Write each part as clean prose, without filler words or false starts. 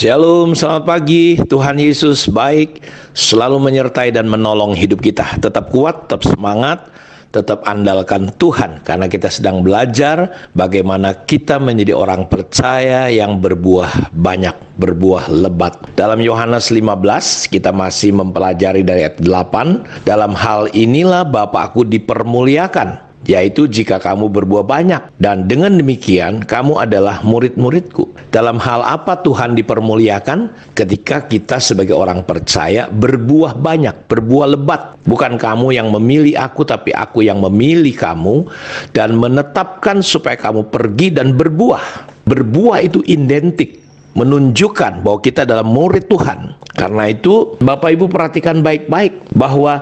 Shalom, selamat pagi. Tuhan Yesus baik, selalu menyertai dan menolong hidup kita. Tetap kuat, tetap semangat, tetap andalkan Tuhan. Karena kita sedang belajar bagaimana kita menjadi orang percaya yang berbuah banyak, berbuah lebat. Dalam Yohanes 15, kita masih mempelajari dari ayat 8. Dalam hal inilah Bapakku dipermuliakan, yaitu jika kamu berbuah banyak, dan dengan demikian kamu adalah murid-muridku. Dalam hal apa Tuhan dipermuliakan? Ketika kita sebagai orang percaya berbuah banyak, berbuah lebat. Bukan kamu yang memilih aku, tapi aku yang memilih kamu dan menetapkan supaya kamu pergi dan berbuah. Berbuah itu identik, menunjukkan bahwa kita adalah murid Tuhan. Karena itu Bapak Ibu perhatikan baik-baik bahwa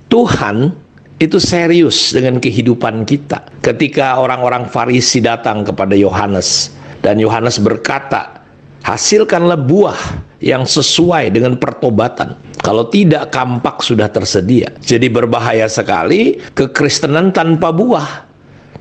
Tuhan itu serius dengan kehidupan kita. Ketika orang-orang Farisi datang kepada Yohanes, dan Yohanes berkata, hasilkanlah buah yang sesuai dengan pertobatan. Kalau tidak, kampak sudah tersedia. Jadi berbahaya sekali kekristenan tanpa buah.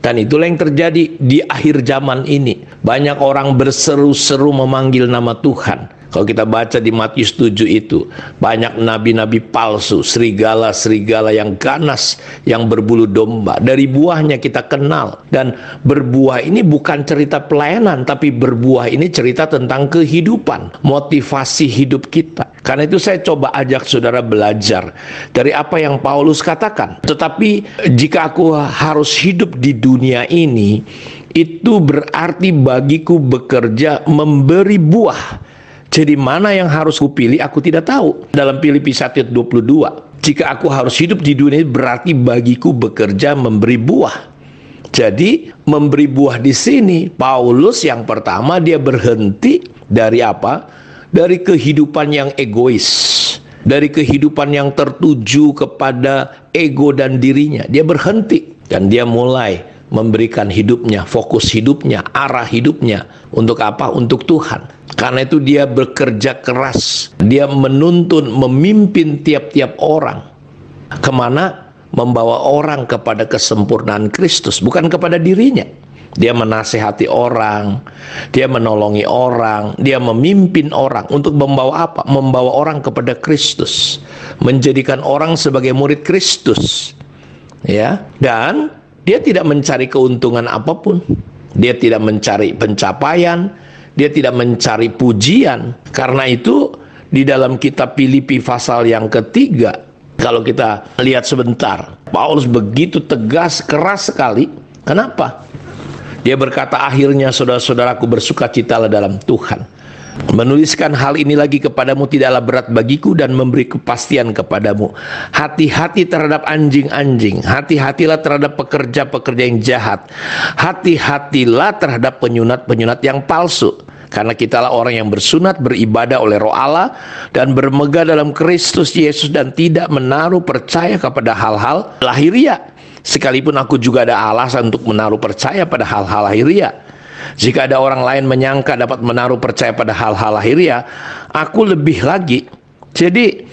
Dan itulah yang terjadi di akhir zaman ini. Banyak orang berseru-seru memanggil nama Tuhan. Kalau kita baca di Matius 7 itu, banyak nabi-nabi palsu, serigala-serigala yang ganas, yang berbulu domba. Dari buahnya kita kenal. Dan berbuah ini bukan cerita pelayanan, tapi berbuah ini cerita tentang kehidupan, motivasi hidup kita. Karena itu saya coba ajak saudara belajar dari apa yang Paulus katakan. Tetapi jika aku harus hidup di dunia ini, itu berarti bagiku bekerja memberi buah. Jadi mana yang harus kupilih aku tidak tahu. Dalam Filipi 1:22, jika aku harus hidup di dunia ini berarti bagiku bekerja memberi buah. Jadi memberi buah di sini, Paulus yang pertama dia berhenti dari apa? Dari kehidupan yang egois, dari kehidupan yang tertuju kepada ego dan dirinya. Dia berhenti dan dia mulai memberikan hidupnya, fokus hidupnya, arah hidupnya. Untuk apa? Untuk Tuhan. Karena itu dia bekerja keras. Dia menuntun, memimpin tiap-tiap orang. Kemana? Membawa orang kepada kesempurnaan Kristus, bukan kepada dirinya. Dia menasehati orang, dia menolongi orang, dia memimpin orang. Untuk membawa apa? Membawa orang kepada Kristus. Menjadikan orang sebagai murid Kristus. Ya, dan dia tidak mencari keuntungan apapun. Dia tidak mencari pencapaian. Dia tidak mencari pujian. Karena itu di dalam kitab Filipi pasal yang ketiga, kalau kita lihat sebentar, Paulus begitu tegas, keras sekali. Kenapa? Dia berkata, akhirnya saudara-saudaraku bersukacitalah dalam Tuhan. Menuliskan hal ini lagi kepadamu tidaklah berat bagiku dan memberi kepastian kepadamu. Hati-hati terhadap anjing-anjing. Hati-hatilah terhadap pekerja-pekerja yang jahat. Hati-hatilah terhadap penyunat-penyunat yang palsu. Karena kitalah orang yang bersunat, beribadah oleh Roh Allah, dan bermegah dalam Kristus Yesus, dan tidak menaruh percaya kepada hal-hal lahiriah. Sekalipun aku juga ada alasan untuk menaruh percaya pada hal-hal lahiriah. Jika ada orang lain menyangka dapat menaruh percaya pada hal-hal lahiriah, aku lebih lagi. Jadi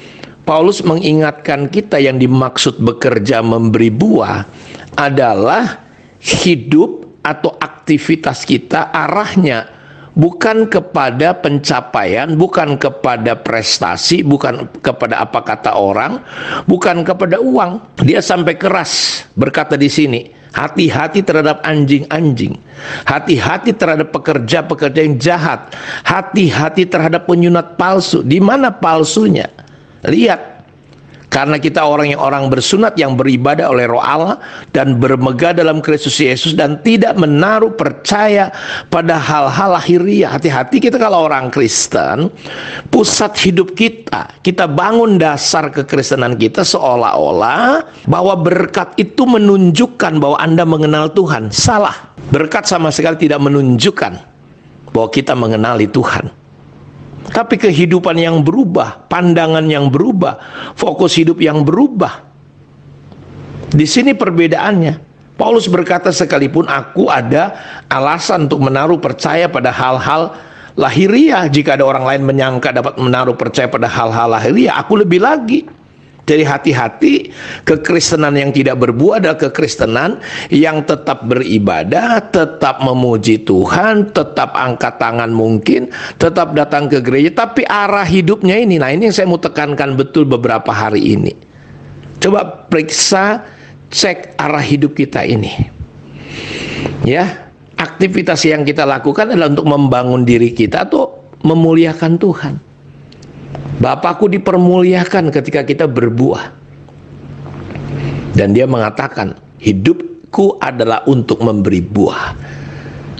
Paulus mengingatkan kita yang dimaksud bekerja memberi buah adalah hidup atau aktivitas kita arahnya bukan kepada pencapaian, bukan kepada prestasi, bukan kepada apa kata orang, bukan kepada uang. Dia sampai keras berkata di sini, hati-hati terhadap anjing-anjing. Hati-hati terhadap pekerja-pekerja yang jahat. Hati-hati terhadap penyunat palsu. Di mana palsunya? Lihat. Karena kita orang bersunat yang beribadah oleh Roh Allah dan bermegah dalam Kristus Yesus dan tidak menaruh percaya pada hal-hal lahiriah. Hati-hati kita kalau orang Kristen, pusat hidup kita bangun dasar kekristenan kita seolah-olah bahwa berkat itu menunjukkan bahwa Anda mengenal Tuhan. Salah. Berkat sama sekali tidak menunjukkan bahwa kita mengenali Tuhan. Tapi kehidupan yang berubah, pandangan yang berubah, fokus hidup yang berubah. Di sini perbedaannya. Paulus berkata, sekalipun aku ada alasan untuk menaruh percaya pada hal-hal lahiriah. Jika ada orang lain menyangka dapat menaruh percaya pada hal-hal lahiriah, aku lebih lagi. Jadi hati-hati, kekristenan yang tidak berbuah adalah kekristenan yang tetap beribadah, tetap memuji Tuhan, tetap angkat tangan mungkin, tetap datang ke gereja, tapi arah hidupnya ini, nah ini yang saya mau tekankan betul beberapa hari ini. Coba periksa, cek arah hidup kita ini. Ya, aktivitas yang kita lakukan adalah untuk membangun diri kita atau memuliakan Tuhan. Bapakku dipermuliakan ketika kita berbuah. Dan dia mengatakan, hidupku adalah untuk memberi buah.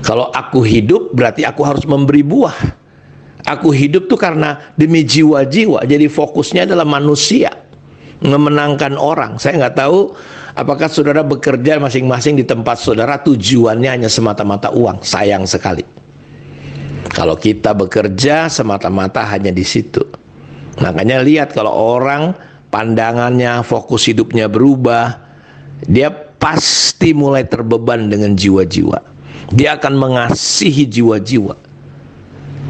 Kalau aku hidup, berarti aku harus memberi buah. Aku hidup tuh karena demi jiwa-jiwa. Jadi fokusnya adalah manusia, memenangkan orang. Saya nggak tahu apakah saudara bekerja masing-masing di tempat saudara tujuannya hanya semata-mata uang. Sayang sekali. Kalau kita bekerja semata-mata hanya di situ. Makanya lihat kalau orang pandangannya, fokus hidupnya berubah, dia pasti mulai terbeban dengan jiwa-jiwa. Dia akan mengasihi jiwa-jiwa.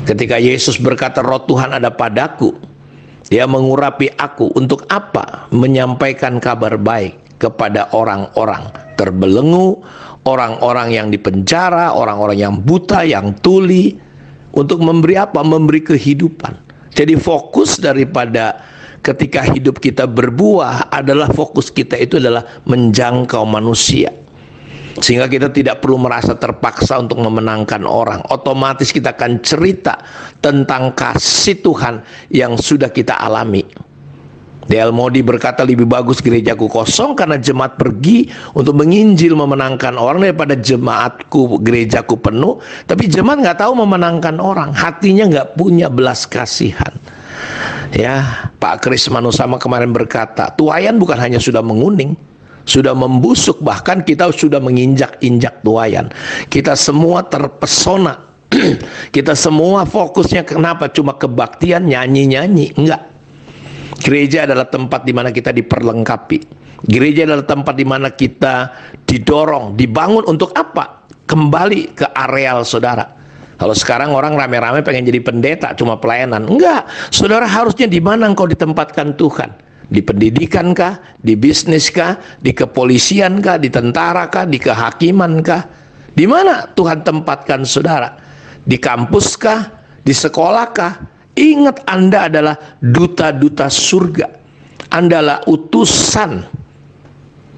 Ketika Yesus berkata, roh Tuhan ada padaku, dia mengurapi aku untuk apa? Menyampaikan kabar baik kepada orang-orang terbelenggu, orang-orang yang dipenjara, orang-orang yang buta, yang tuli. Untuk memberi apa? Memberi kehidupan. Jadi fokus daripada ketika hidup kita berbuah adalah fokus kita itu adalah menjangkau manusia. Sehingga kita tidak perlu merasa terpaksa untuk memenangkan orang. Otomatis kita akan cerita tentang kasih Tuhan yang sudah kita alami. D.L. Moody berkata, lebih bagus gerejaku kosong karena jemaat pergi untuk menginjil memenangkan orang daripada jemaatku, gerejaku penuh, tapi jemaat nggak tahu memenangkan orang, hatinya nggak punya belas kasihan. Ya, Pak Kris Manusama kemarin berkata, tuayan bukan hanya sudah menguning, sudah membusuk, bahkan kita sudah menginjak-injak tuayan. Kita semua terpesona. Kita semua fokusnya kenapa? Cuma kebaktian, nyanyi-nyanyi. Enggak. Gereja adalah tempat di mana kita diperlengkapi. Gereja adalah tempat di mana kita didorong, dibangun untuk apa? Kembali ke areal saudara. Kalau sekarang orang rame-rame pengen jadi pendeta, cuma pelayanan. Enggak, saudara harusnya di mana engkau ditempatkan Tuhan? Di pendidikan kah? Di bisnis kah? Di kepolisian kah? Di tentara kah? Di kehakiman kah? Di mana Tuhan tempatkan saudara? Di kampus kah? Di sekolah kah? Ingat, Anda adalah duta-duta surga. Anda adalah utusan.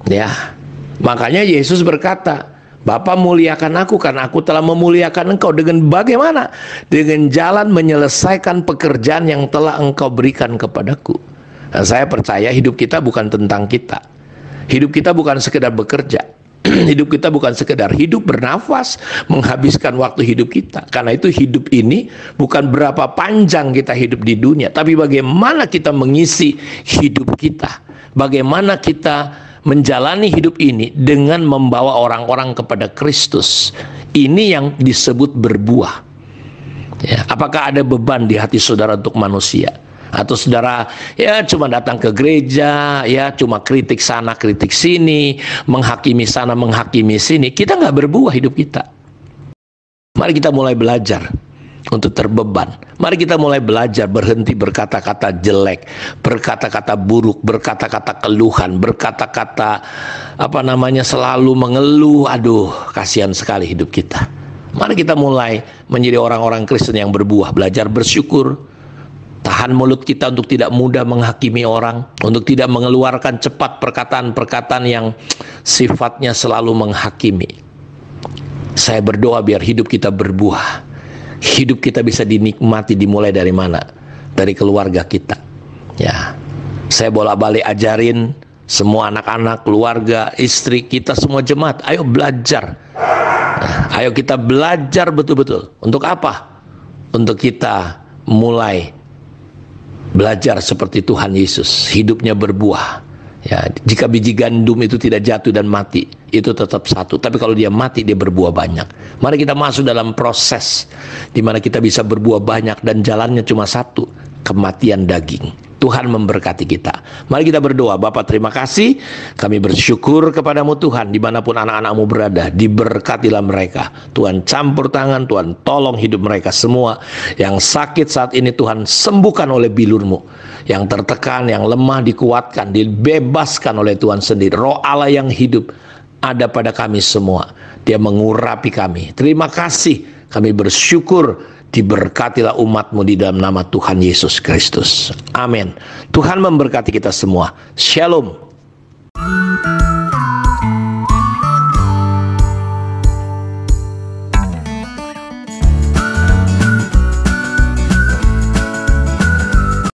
Ya, makanya Yesus berkata, Bapa muliakan aku karena aku telah memuliakan engkau. Dengan bagaimana? Dengan jalan menyelesaikan pekerjaan yang telah engkau berikan kepadaku. Dan saya percaya hidup kita bukan tentang kita. Hidup kita bukan sekedar bekerja. Hidup kita bukan sekedar hidup, bernafas, menghabiskan waktu hidup kita. Karena itu hidup ini bukan berapa panjang kita hidup di dunia, tapi bagaimana kita mengisi hidup kita. Bagaimana kita menjalani hidup ini dengan membawa orang-orang kepada Kristus. Ini yang disebut berbuah. Ya, apakah ada beban di hati saudara untuk manusia? Atau saudara ya cuma datang ke gereja, ya cuma kritik sana kritik sini, menghakimi sana menghakimi sini, kita nggak berbuah hidup kita. Mari kita mulai belajar untuk terbeban. Mari kita mulai belajar berhenti berkata-kata jelek, berkata-kata buruk, berkata-kata keluhan, berkata-kata selalu mengeluh. Aduh, kasihan sekali hidup kita. Mari kita mulai menjadi orang-orang Kristen yang berbuah, belajar bersyukur. Tahan mulut kita untuk tidak mudah menghakimi orang, untuk tidak mengeluarkan cepat perkataan-perkataan yang sifatnya selalu menghakimi. Saya berdoa biar hidup kita berbuah. Hidup kita bisa dinikmati dimulai dari mana? Dari keluarga kita. Ya, saya bolak-balik ajarin semua anak-anak, keluarga, istri kita, semua jemaat. Ayo belajar. Nah, ayo kita belajar betul-betul. Untuk apa? Untuk kita mulai belajar seperti Tuhan Yesus, hidupnya berbuah. Ya, jika biji gandum itu tidak jatuh dan mati, itu tetap satu. Tapi kalau dia mati, dia berbuah banyak. Mari kita masuk dalam proses di mana kita bisa berbuah banyak dan jalannya cuma satu, kematian daging. Tuhan memberkati kita. Mari kita berdoa. Bapa, terima kasih. Kami bersyukur kepadamu Tuhan, dimanapun anak-anakmu berada, diberkatilah mereka. Tuhan campur tangan, Tuhan tolong hidup mereka semua. Yang sakit saat ini Tuhan sembuhkan oleh bilur-Mu. Yang tertekan, yang lemah dikuatkan, dibebaskan oleh Tuhan sendiri. Roh Allah yang hidup ada pada kami semua. Dia mengurapi kami. Terima kasih. Kami bersyukur. Diberkatilah umat-Mu di dalam nama Tuhan Yesus Kristus. Amin. Tuhan memberkati kita semua. Shalom.